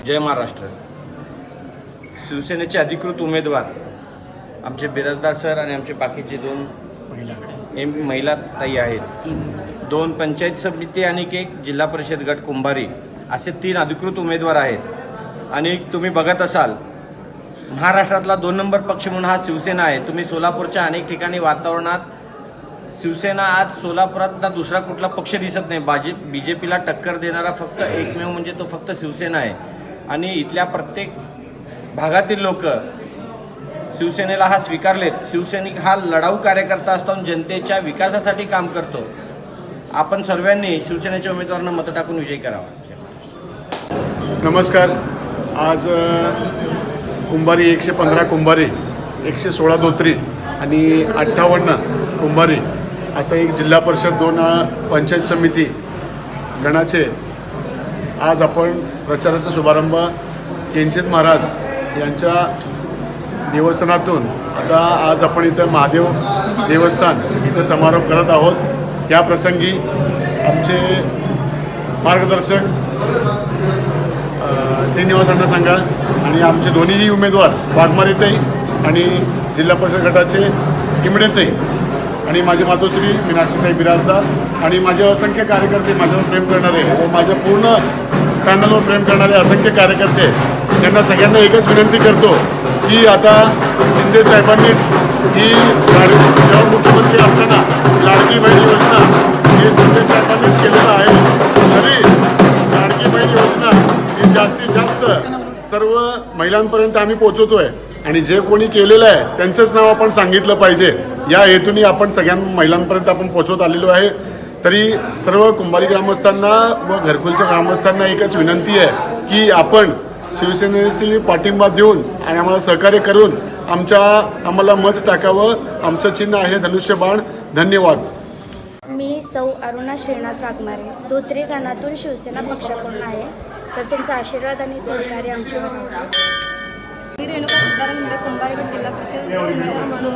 जय महाराष्ट्र। शिवसेनेचे अधिकृत उमेदवार आमचे बिराजदार सर आणि आमचे बाकीचे दोन महिला ताई आहेत। 2 पंचायत समिती आणि एक जिल्हा परिषद गट कुंभारी असे 3 अधिकृत उमेदवार आहेत। आणि तुम्ही बघत असाल महाराष्ट्रातला 2 नंबर पक्ष म्हणून हा शिवसेना आहे। तुम्ही सोलापूरच्या अनेक ठिकाणी वातावरणात शिवसेना आज सोलापुरात दुसरा कुठला पक्ष दिसत नाही। बीजेपीला टक्कर देणारा फक्त एकमेव म्हणजे तो फक्त शिवसेना आहे। आणि इथल्या प्रत्येक भागातील लोक शिवसेनेला हा स्वीकारलेत। शिवसैनिक हा लढाऊ कार्यकर्ता असतो, जनतेच्या विकासासाठी काम करतो। आपण सर्वांनी शिवसेनेच्या उमेदवारांना मत टाकून विजयी करावा। नमस्कार। आज कुंभारी 115 कुंभारी, 116 धोत्री आणि 58 कुंभारी असं एक जिल्हा परिषद 2 पंचायत समिती गणाचे आज आपण प्रचाराचा शुभारंभ केंचित महाराज यांच्या देवस्थानातून आता आज आपण इथं महादेव देवस्थान इथं समारोप करत आहोत। या प्रसंगी आमचे मार्गदर्शक श्रीनिवास अण्णा सांगा आणि आमचे दोन्हीही उमेदवार वाघमारेताई आणि जिल्हा परिषद गटाचे इमडेताई आणि माझे मातोश्री मीनाक्षीताई बिराजदार आणि माझे असंख्य कार्यकर्ते, माझ्यावर प्रेम करणारे व माझ्या पूर्ण पॅनलवर प्रेम करणारे असंख्य कार्यकर्ते, त्यांना सगळ्यांना एकच विनंती करतो की आता शिंदे साहेबांनीच ही जेव्हा मुख्यमंत्री असताना लाडकी बहीण योजना हे शिंदे साहेबांनीच केलेलं आहे। तरी लाडकी बहीण योजना ही जास्तीत जास्त सर्व महिलांपर्यंत आम्ही पोहोचवतोय आणि जे कोणी केलेलं आहे त्यांचंच नाव आपण सांगितलं पाहिजे या हेतूने आपण सगळ्या महिलांपर्यंत आपण पोहोचवत आलेलो आहे। तरी सर्व कुंभारी ग्रामस्थांना व घरकुलच्या ग्रामस्थांना एकच विनंती आहे की आपण शिवसेनेशी पाठिंबा देऊन आणि आम्हाला सहकार्य करून आम्हाला मत टाकावं। आमचं चिन्ह आहे धनुष्यबाण। धन्यवाद। मी सौ अरुणा श्रीनाथ वाघमारे धोत्री गणातून शिवसेना पक्षाकडून आहे, तर तुमचा आशीर्वाद आणि सहकार्य आमच्यावर मी रेणुका सिद्धाराम मुंडे कुंभारी गट जिल्हा परिषद उमेदवार म्हणून